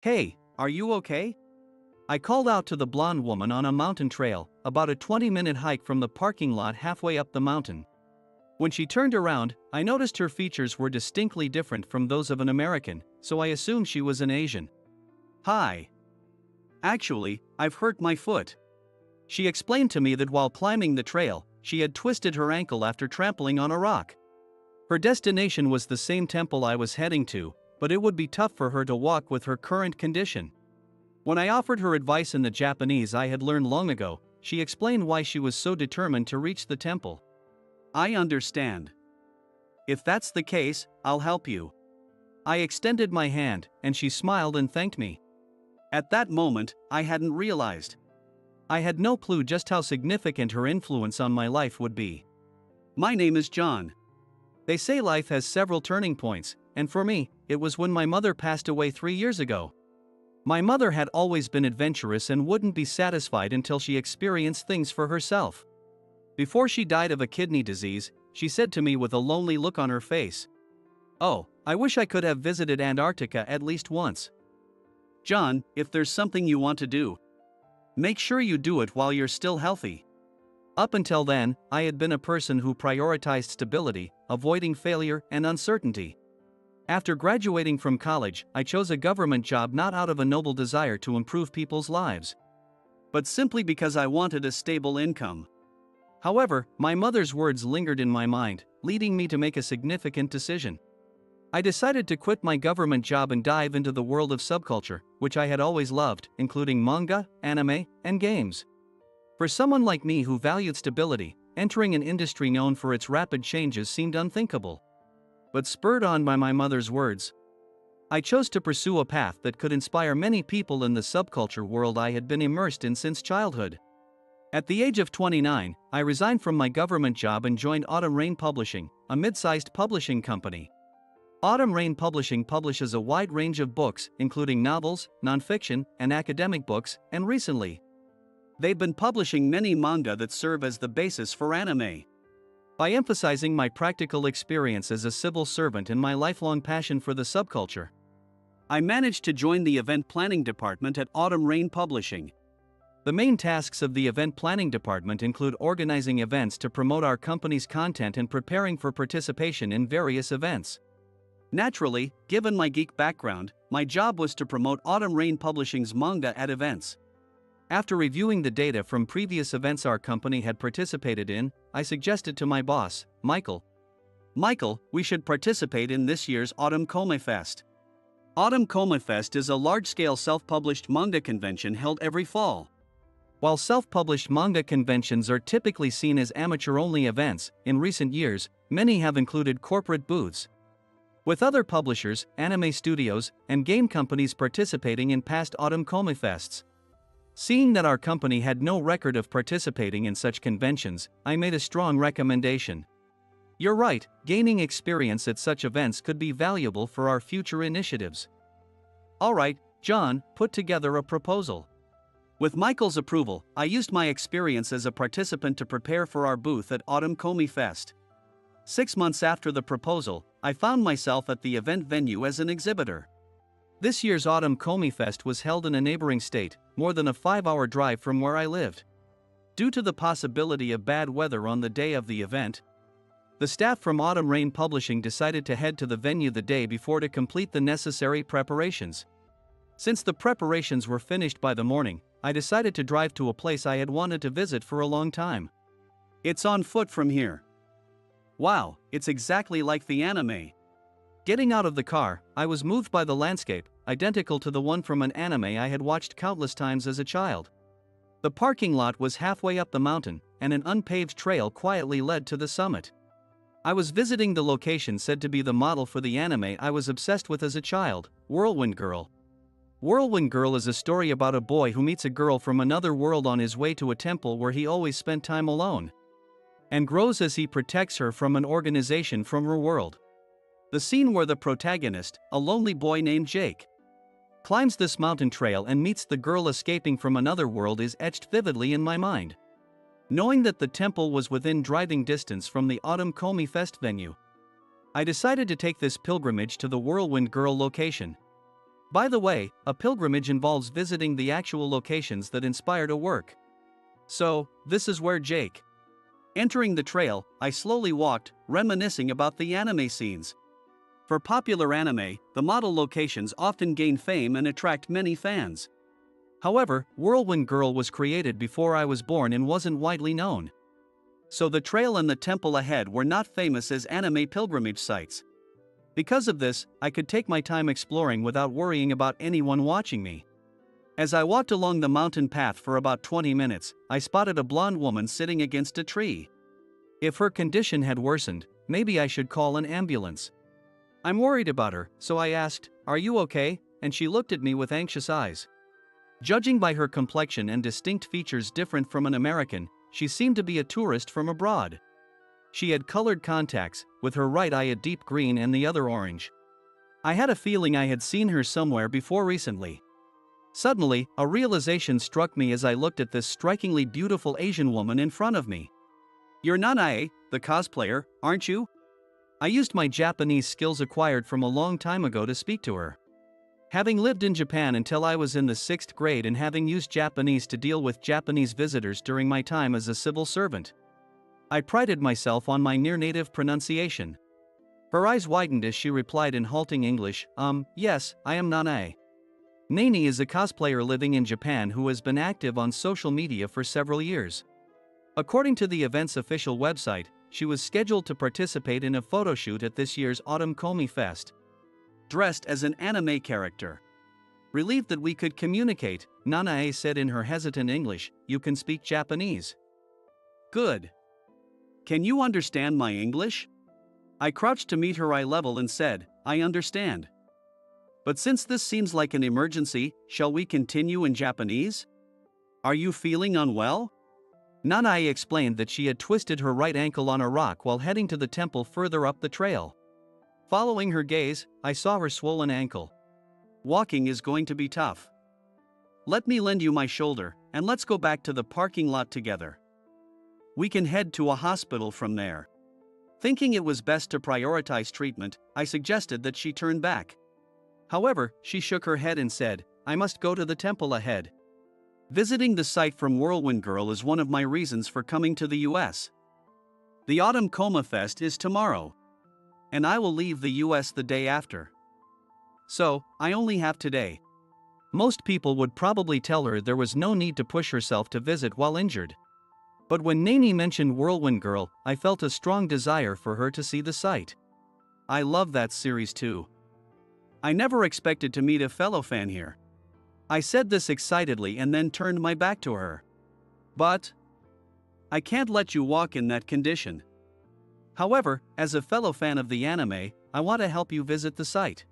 Hey, are you okay? I called out to the blonde woman on a mountain trail, about a 20-minute hike from the parking lot halfway up the mountain. When she turned around, I noticed her features were distinctly different from those of an American, so I assumed she was an Asian. Hi. Actually, I've hurt my foot. She explained to me that while climbing the trail, she had twisted her ankle after trampling on a rock. Her destination was the same temple I was heading to, but it would be tough for her to walk with her current condition. When I offered her advice in the Japanese I had learned long ago, she explained why she was so determined to reach the temple. I understand. If that's the case, I'll help you. I extended my hand, and she smiled and thanked me. At that moment, I hadn't realized. I had no clue just how significant her influence on my life would be. My name is John. They say life has several turning points, and for me, it was when my mother passed away 3 years ago. My mother had always been adventurous and wouldn't be satisfied until she experienced things for herself. Before she died of a kidney disease, she said to me with a lonely look on her face, "Oh, I wish I could have visited Antarctica at least once." John, if there's something you want to do, make sure you do it while you're still healthy. Up until then, I had been a person who prioritized stability, avoiding failure and uncertainty. After graduating from college, I chose a government job not out of a noble desire to improve people's lives, but simply because I wanted a stable income. However, my mother's words lingered in my mind, leading me to make a significant decision. I decided to quit my government job and dive into the world of subculture, which I had always loved, including manga, anime, and games. For someone like me who valued stability, entering an industry known for its rapid changes seemed unthinkable. But spurred on by my mother's words, I chose to pursue a path that could inspire many people in the subculture world I had been immersed in since childhood. At the age of 29, I resigned from my government job and joined Autumn Rain Publishing, a mid-sized publishing company. Autumn Rain Publishing publishes a wide range of books, including novels, nonfiction, and academic books, and recently, they've been publishing many manga that serve as the basis for anime. By emphasizing my practical experience as a civil servant and my lifelong passion for the subculture, I managed to join the event planning department at Autumn Rain Publishing. The main tasks of the event planning department include organizing events to promote our company's content and preparing for participation in various events. Naturally, given my geek background, my job was to promote Autumn Rain Publishing's manga at events. After reviewing the data from previous events our company had participated in, I suggested to my boss, Michael, we should participate in this year's Autumn Come Fest. Autumn Come Fest is a large-scale self-published manga convention held every fall. While self-published manga conventions are typically seen as amateur-only events, in recent years, many have included corporate booths, with other publishers, anime studios, and game companies participating in past Autumn Come Fests. Seeing that our company had no record of participating in such conventions, I made a strong recommendation. You're right, gaining experience at such events could be valuable for our future initiatives. Alright, John, put together a proposal. With Michael's approval, I used my experience as a participant to prepare for our booth at Autumn Come Fest. 6 months after the proposal, I found myself at the event venue as an exhibitor. This year's Autumn Come Fest was held in a neighboring state, more than a 5-hour drive from where I lived. Due to the possibility of bad weather on the day of the event, the staff from Autumn Rain Publishing decided to head to the venue the day before to complete the necessary preparations. Since the preparations were finished by the morning, I decided to drive to a place I had wanted to visit for a long time. It's on foot from here. Wow, it's exactly like the anime. Getting out of the car, I was moved by the landscape, identical to the one from an anime I had watched countless times as a child. The parking lot was halfway up the mountain, and an unpaved trail quietly led to the summit. I was visiting the location said to be the model for the anime I was obsessed with as a child, Whirlwind Girl. Whirlwind Girl is a story about a boy who meets a girl from another world on his way to a temple where he always spent time alone, and grows as he protects her from an organization from her world. The scene where the protagonist, a lonely boy named Jake, climbs this mountain trail and meets the girl escaping from another world is etched vividly in my mind. Knowing that the temple was within driving distance from the Autumn Come Fest venue, I decided to take this pilgrimage to the Whirlwind Girl location. By the way, a pilgrimage involves visiting the actual locations that inspired a work. So, this is where Jake. Entering the trail, I slowly walked, reminiscing about the anime scenes. For popular anime, the model locations often gain fame and attract many fans. However, Whirlwind Girl was created before I was born and wasn't widely known. So the trail and the temple ahead were not famous as anime pilgrimage sites. Because of this, I could take my time exploring without worrying about anyone watching me. As I walked along the mountain path for about 20 minutes, I spotted a blonde woman sitting against a tree. If her condition had worsened, maybe I should call an ambulance. I'm worried about her, so I asked, "Are you okay?" And she looked at me with anxious eyes. Judging by her complexion and distinct features different from an American, she seemed to be a tourist from abroad. She had colored contacts, with her right eye a deep green and the other orange. I had a feeling I had seen her somewhere before recently. Suddenly, a realization struck me as I looked at this strikingly beautiful Asian woman in front of me. "You're Nanae, the cosplayer, aren't you?" I used my Japanese skills acquired from a long time ago to speak to her. Having lived in Japan until I was in the 6th grade and having used Japanese to deal with Japanese visitors during my time as a civil servant, I prided myself on my near-native pronunciation. Her eyes widened as she replied in halting English, "Yes, I am Nanae." Nani is a cosplayer living in Japan who has been active on social media for several years. According to the event's official website, she was scheduled to participate in a photoshoot at this year's Autumn Komi Fest, dressed as an anime character. Relieved that we could communicate, Nanae said in her hesitant English, "You can speak Japanese." "Good. Can you understand my English?" I crouched to meet her eye level and said, "I understand. But since this seems like an emergency, shall we continue in Japanese? Are you feeling unwell?" Nanae explained that she had twisted her right ankle on a rock while heading to the temple further up the trail. Following her gaze, I saw her swollen ankle. "Walking is going to be tough. Let me lend you my shoulder, and let's go back to the parking lot together. We can head to a hospital from there." Thinking it was best to prioritize treatment, I suggested that she turn back. However, she shook her head and said, "I must go to the temple ahead. Visiting the site from Whirlwind Girl is one of my reasons for coming to the US. The Autumn Coma Fest is tomorrow, and I will leave the US the day after. So, I only have today." Most people would probably tell her there was no need to push herself to visit while injured. But when Nani mentioned Whirlwind Girl, I felt a strong desire for her to see the site. I love that series too. I never expected to meet a fellow fan here. I said this excitedly and then turned my back to her. "But I can't let you walk in that condition. However, as a fellow fan of the anime, I want to help you visit the site.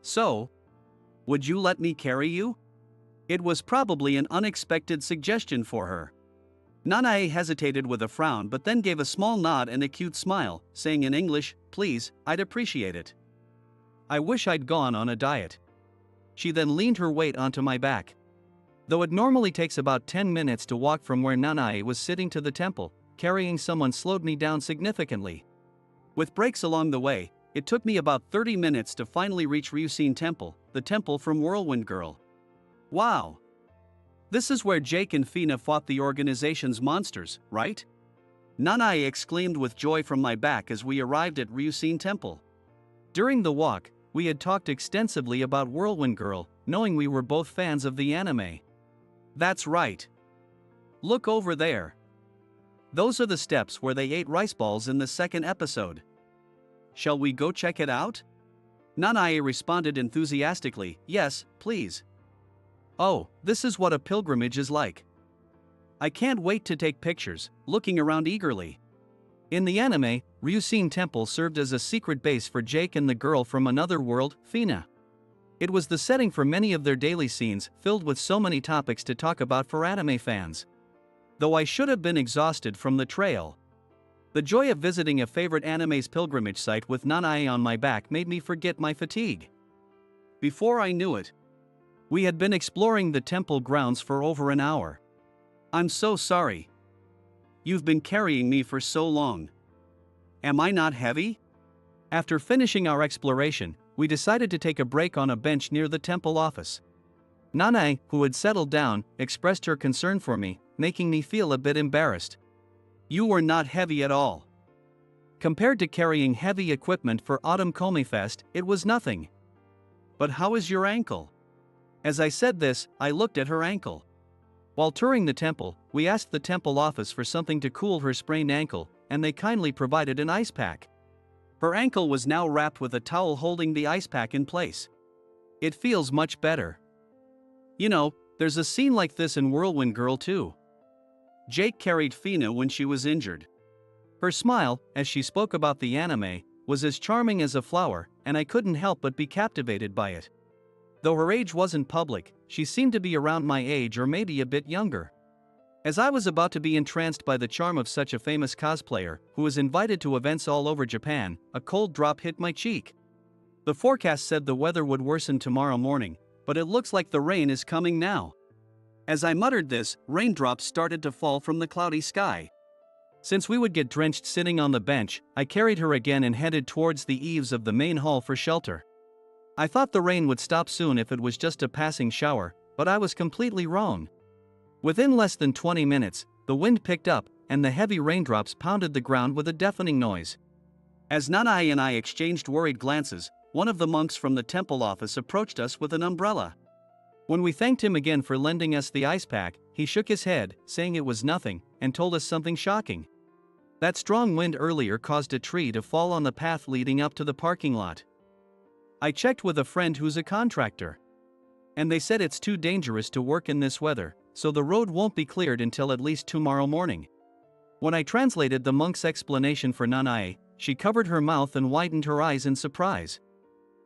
So, would you let me carry you?" It was probably an unexpected suggestion for her. Nanae hesitated with a frown but then gave a small nod and a cute smile, saying in English, "Please, I'd appreciate it. I wish I'd gone on a diet." She then leaned her weight onto my back. Though it normally takes about 10 minutes to walk from where Nanae was sitting to the temple, carrying someone slowed me down significantly. With breaks along the way, it took me about 30 minutes to finally reach Ryusin Temple, the temple from Whirlwind Girl. Wow! This is where Jake and Fina fought the organization's monsters, right? Nanae exclaimed with joy from my back as we arrived at Ryusin Temple. During the walk, we had talked extensively about Whirlwind Girl, knowing we were both fans of the anime. That's right. Look over there. Those are the steps where they ate rice balls in the second episode. Shall we go check it out? Nanae responded enthusiastically, "Yes, please. Oh, this is what a pilgrimage is like. I can't wait to take pictures," looking around eagerly. In the anime, Ryusin Temple served as a secret base for Jake and the girl from another world, Fina. It was the setting for many of their daily scenes, filled with so many topics to talk about for anime fans. Though I should have been exhausted from the trail, the joy of visiting a favorite anime's pilgrimage site with Nanae on my back made me forget my fatigue. Before I knew it, we had been exploring the temple grounds for over an hour. "I'm so sorry. You've been carrying me for so long. Am I not heavy?" After finishing our exploration, we decided to take a break on a bench near the temple office. Nanae, who had settled down, expressed her concern for me, making me feel a bit embarrassed. You were not heavy at all. Compared to carrying heavy equipment for Autumn Komi Fest, it was nothing. But how is your ankle? As I said this, I looked at her ankle. While touring the temple, we asked the temple office for something to cool her sprained ankle, and they kindly provided an ice pack. Her ankle was now wrapped with a towel holding the ice pack in place. It feels much better. You know, there's a scene like this in Whirlwind Girl too. Jake carried Fina when she was injured. Her smile, as she spoke about the anime, was as charming as a flower, and I couldn't help but be captivated by it. Though her age wasn't public, she seemed to be around my age or maybe a bit younger. As I was about to be entranced by the charm of such a famous cosplayer, who was invited to events all over Japan, a cold drop hit my cheek. The forecast said the weather would worsen tomorrow morning, but it looks like the rain is coming now. As I muttered this, raindrops started to fall from the cloudy sky. Since we would get drenched sitting on the bench, I carried her again and headed towards the eaves of the main hall for shelter. I thought the rain would stop soon if it was just a passing shower, but I was completely wrong. Within less than 20 minutes, the wind picked up, and the heavy raindrops pounded the ground with a deafening noise. As Nanae and I exchanged worried glances, one of the monks from the temple office approached us with an umbrella. When we thanked him again for lending us the ice pack, he shook his head, saying it was nothing, and told us something shocking. That strong wind earlier caused a tree to fall on the path leading up to the parking lot. I checked with a friend who's a contractor. And they said it's too dangerous to work in this weather, so the road won't be cleared until at least tomorrow morning. When I translated the monk's explanation for Nanae, she covered her mouth and widened her eyes in surprise.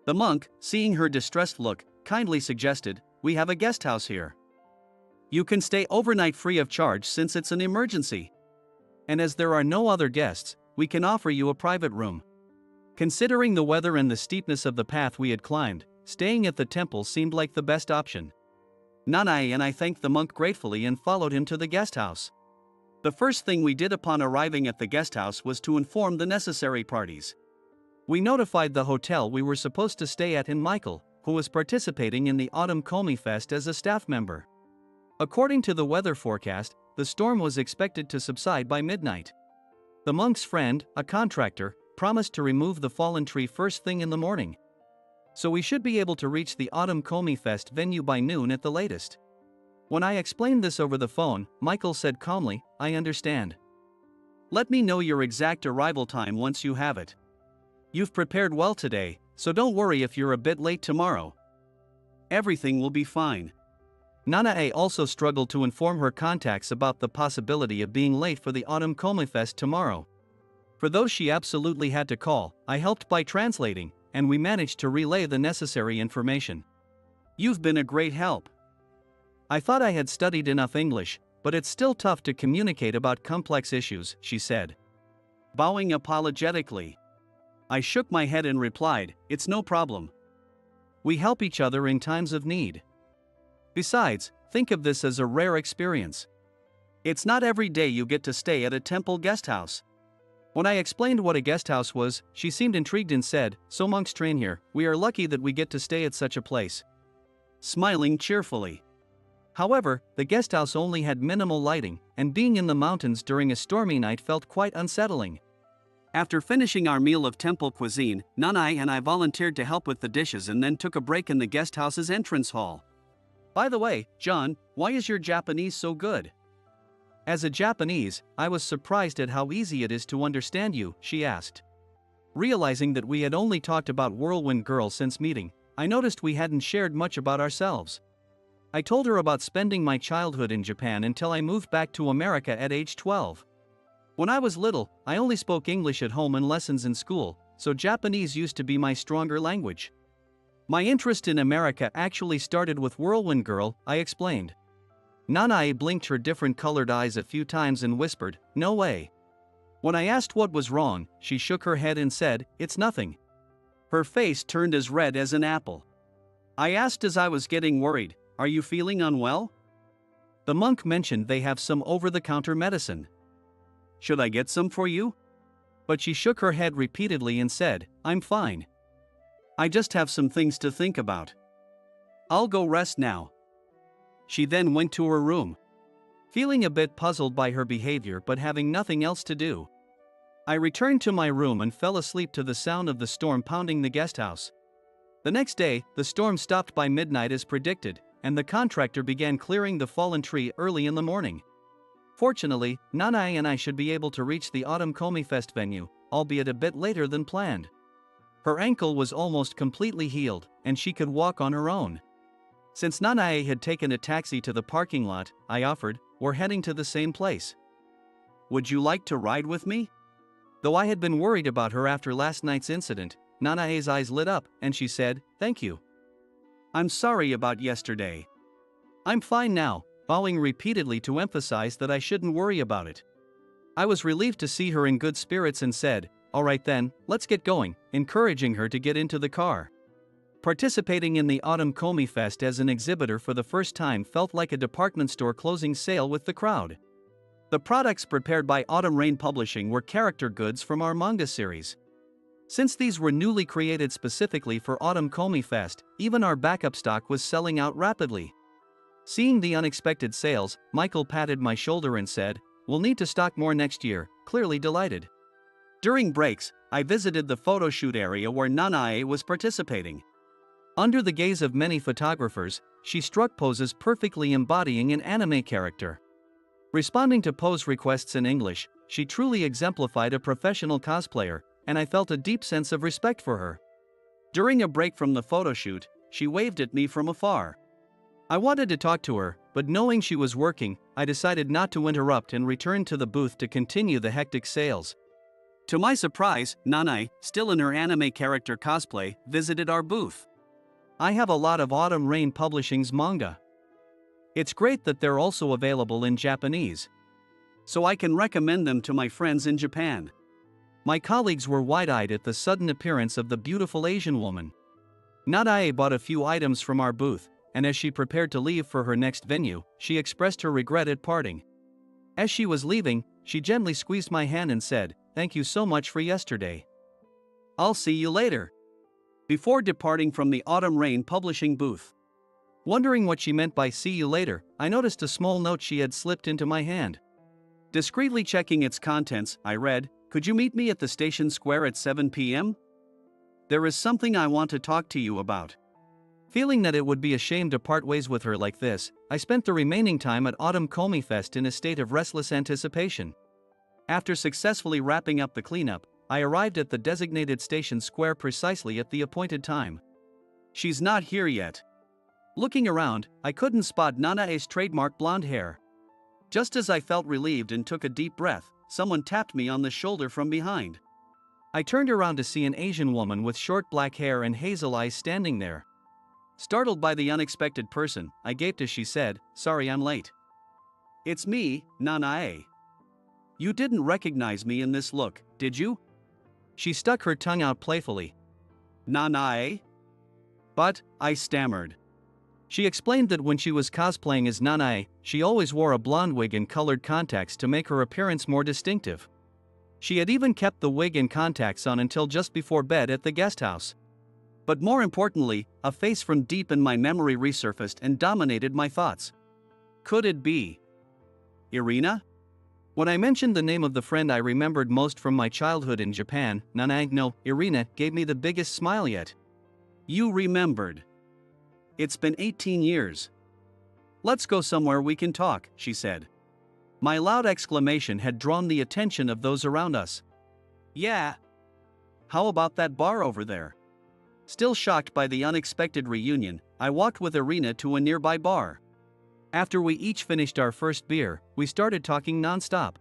The monk, seeing her distressed look, kindly suggested, "We have a guest house here. You can stay overnight free of charge since it's an emergency. And as there are no other guests, we can offer you a private room." Considering the weather and the steepness of the path we had climbed, staying at the temple seemed like the best option. Nanae and I thanked the monk gratefully and followed him to the guest house. The first thing we did upon arriving at the guest house was to inform the necessary parties. We notified the hotel we were supposed to stay at and Michael, who was participating in the Autumn Komi Fest as a staff member. According to the weather forecast, the storm was expected to subside by midnight. The monk's friend, a contractor, promised to remove the fallen tree first thing in the morning. So we should be able to reach the Autumn Komi Fest venue by noon at the latest. When I explained this over the phone, Michael said calmly, "I understand. Let me know your exact arrival time once you have it. You've prepared well today, so don't worry if you're a bit late tomorrow. Everything will be fine." Nanae also struggled to inform her contacts about the possibility of being late for the Autumn Komi Fest tomorrow. For those she absolutely had to call, I helped by translating, and we managed to relay the necessary information. "You've been a great help. I thought I had studied enough English, but it's still tough to communicate about complex issues," she said. Bowing apologetically, I shook my head and replied, "It's no problem. We help each other in times of need. Besides, think of this as a rare experience. It's not every day you get to stay at a temple guest house." When I explained what a guest house was, she seemed intrigued and said, "So monks train here, we are lucky that we get to stay at such a place." Smiling cheerfully. However, the guest house only had minimal lighting, and being in the mountains during a stormy night felt quite unsettling. After finishing our meal of temple cuisine, Nanae and I volunteered to help with the dishes and then took a break in the guest house's entrance hall. "By the way, John, why is your Japanese so good?" As a Japanese, I was surprised at how easy it is to understand you, she asked. Realizing that we had only talked about Whirlwind Girl since meeting, I noticed we hadn't shared much about ourselves. I told her about spending my childhood in Japan until I moved back to America at age 12. When I was little, I only spoke English at home and lessons in school, so Japanese used to be my stronger language. My interest in America actually started with Whirlwind Girl, I explained. Nanae blinked her different colored eyes a few times and whispered, "No way." When I asked what was wrong, she shook her head and said, "It's nothing." Her face turned as red as an apple. I asked as I was getting worried, "Are you feeling unwell?" The monk mentioned they have some over-the-counter medicine. "Should I get some for you?" But she shook her head repeatedly and said, "I'm fine." I just have some things to think about. I'll go rest now. She then went to her room. Feeling a bit puzzled by her behavior but having nothing else to do, I returned to my room and fell asleep to the sound of the storm pounding the guest house. The next day, the storm stopped by midnight as predicted, and the contractor began clearing the fallen tree early in the morning. Fortunately, Nanai and I should be able to reach the Autumn Komi Fest venue, albeit a bit later than planned. Her ankle was almost completely healed, and she could walk on her own. Since Nanai had taken a taxi to the parking lot, I offered, "We're heading to the same place. Would you like to ride with me?" Though I had been worried about her after last night's incident, Nanai's eyes lit up, and she said, "Thank you. I'm sorry about yesterday. I'm fine now," bowing repeatedly to emphasize that I shouldn't worry about it. I was relieved to see her in good spirits and said, "All right then, let's get going," encouraging her to get into the car. Participating in the Autumn Komi Fest as an exhibitor for the first time felt like a department store closing sale with the crowd. The products prepared by Autumn Rain Publishing were character goods from our manga series. Since these were newly created specifically for Autumn Komi Fest, even our backup stock was selling out rapidly. Seeing the unexpected sales, Michael patted my shoulder and said, "We'll need to stock more next year," clearly delighted. During breaks, I visited the photo shoot area where Nanae was participating. Under the gaze of many photographers, she struck poses perfectly embodying an anime character. Responding to pose requests in English, she truly exemplified a professional cosplayer, and I felt a deep sense of respect for her. During a break from the photo shoot, she waved at me from afar. I wanted to talk to her, but knowing she was working, I decided not to interrupt and returned to the booth to continue the hectic sales. To my surprise, Nanae, still in her anime character cosplay, visited our booth. I have a lot of Autumn Rain Publishing's manga. It's great that they're also available in Japanese, so I can recommend them to my friends in Japan. My colleagues were wide-eyed at the sudden appearance of the beautiful Asian woman. Nanae bought a few items from our booth, and as she prepared to leave for her next venue, she expressed her regret at parting. As she was leaving, she gently squeezed my hand and said, "Thank you so much for yesterday. I'll see you later," before departing from the Autumn Rain Publishing booth. Wondering what she meant by "see you later," I noticed a small note she had slipped into my hand. Discreetly checking its contents, I read, "Could you meet me at the station square at 7 p.m? There is something I want to talk to you about." Feeling that it would be a shame to part ways with her like this, I spent the remaining time at Autumn Komi Fest in a state of restless anticipation. After successfully wrapping up the cleanup, I arrived at the designated station square precisely at the appointed time. "She's not here yet." Looking around, I couldn't spot Nanae's trademark blonde hair. Just as I felt relieved and took a deep breath, someone tapped me on the shoulder from behind. I turned around to see an Asian woman with short black hair and hazel eyes standing there. Startled by the unexpected person, I gaped as she said, "Sorry I'm late." "It's me, Nanae. You didn't recognize me in this look, did you?" She stuck her tongue out playfully. "Nanae?" "But," I stammered. She explained that when she was cosplaying as Nanae, she always wore a blonde wig and colored contacts to make her appearance more distinctive. She had even kept the wig and contacts on until just before bed at the guest house. But more importantly, a face from deep in my memory resurfaced and dominated my thoughts. Could it be Irina? When I mentioned the name of the friend I remembered most from my childhood in Japan, Nanae, no, Irina, gave me the biggest smile yet. "You remembered. It's been 18 years. Let's go somewhere we can talk," she said. My loud exclamation had drawn the attention of those around us. "Yeah. How about that bar over there?" Still shocked by the unexpected reunion, I walked with Irina to a nearby bar. After we each finished our first beer, we started talking non-stop.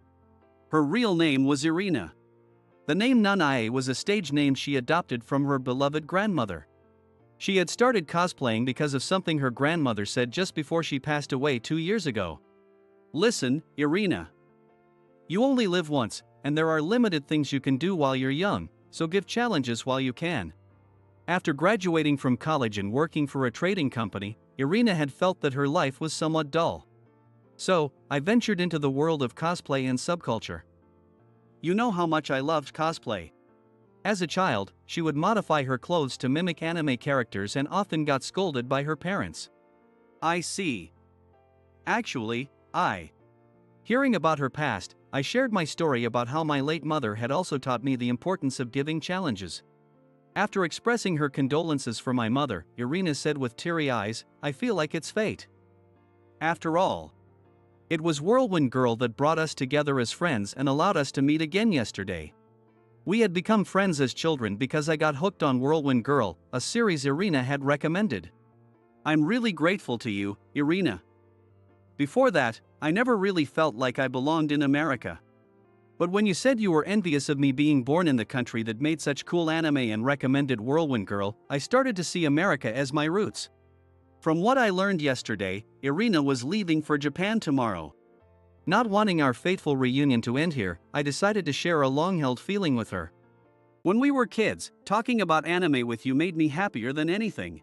Her real name was Irina. The name Nanae was a stage name she adopted from her beloved grandmother. She had started cosplaying because of something her grandmother said just before she passed away 2 years ago. "Listen, Irina. You only live once, and there are limited things you can do while you're young, so give challenges while you can." After graduating from college and working for a trading company, Irina had felt that her life was somewhat dull. So, I ventured into the world of cosplay and subculture. You know how much I loved cosplay. As a child, she would modify her clothes to mimic anime characters and often got scolded by her parents. I see. Actually, Hearing about her past, I shared my story about how my late mother had also taught me the importance of giving challenges. After expressing her condolences for my mother, Irina said with teary eyes, "I feel like it's fate. After all, it was Whirlwind Girl that brought us together as friends and allowed us to meet again yesterday. We had become friends as children because I got hooked on Whirlwind Girl, a series Irina had recommended. I'm really grateful to you, Irina. Before that, I never really felt like I belonged in America. But when you said you were envious of me being born in the country that made such cool anime and recommended Whirlwind Girl, I started to see America as my roots. From what I learned yesterday, Irina was leaving for Japan tomorrow. Not wanting our fateful reunion to end here, I decided to share a long-held feeling with her. When we were kids, talking about anime with you made me happier than anything.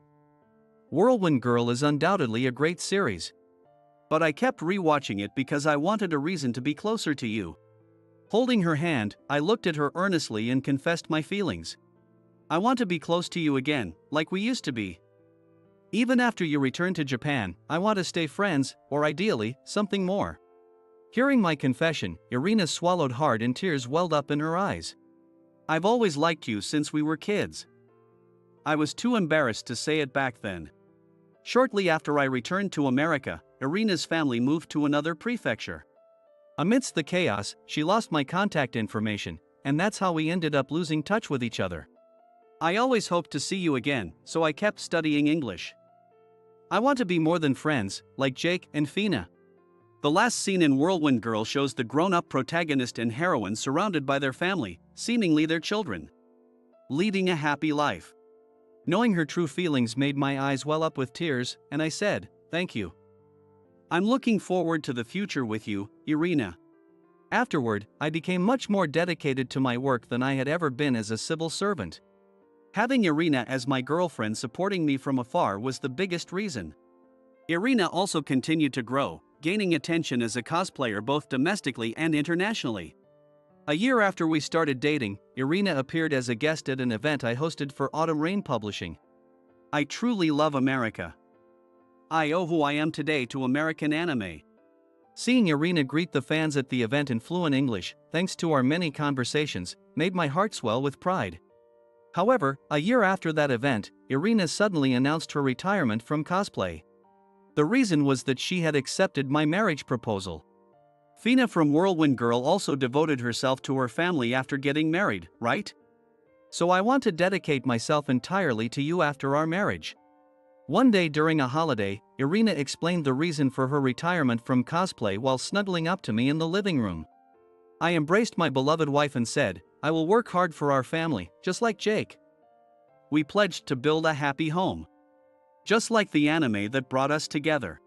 Whirlwind Girl is undoubtedly a great series. But I kept rewatching it because I wanted a reason to be closer to you." Holding her hand, I looked at her earnestly and confessed my feelings. "I want to be close to you again, like we used to be. Even after you return to Japan, I want to stay friends, or ideally, something more." Hearing my confession, Irina swallowed hard and tears welled up in her eyes. "I've always liked you since we were kids." I was too embarrassed to say it back then. Shortly after I returned to America, Irina's family moved to another prefecture. Amidst the chaos, she lost my contact information, and that's how we ended up losing touch with each other. I always hoped to see you again, so I kept studying English. I want to be more than friends, like Jake and Fina. The last scene in Whirlwind Girl shows the grown-up protagonist and heroine surrounded by their family, seemingly their children, leading a happy life. Knowing her true feelings made my eyes well up with tears, and I said, "Thank you. I'm looking forward to the future with you, Irina." Afterward, I became much more dedicated to my work than I had ever been as a civil servant. Having Irina as my girlfriend supporting me from afar was the biggest reason. Irina also continued to grow, gaining attention as a cosplayer both domestically and internationally. A year after we started dating, Irina appeared as a guest at an event I hosted for Autumn Rain Publishing. I truly love America. I owe who I am today to American anime. Seeing Irina greet the fans at the event in fluent English, thanks to our many conversations, made my heart swell with pride. However, a year after that event, Irina suddenly announced her retirement from cosplay. The reason was that she had accepted my marriage proposal. Fina from Whirlwind Girl also devoted herself to her family after getting married, right? So I want to dedicate myself entirely to you after our marriage. One day during a holiday, Irina explained the reason for her retirement from cosplay while snuggling up to me in the living room. I embraced my beloved wife and said, "I will work hard for our family, just like Jake." We pledged to build a happy home, just like the anime that brought us together.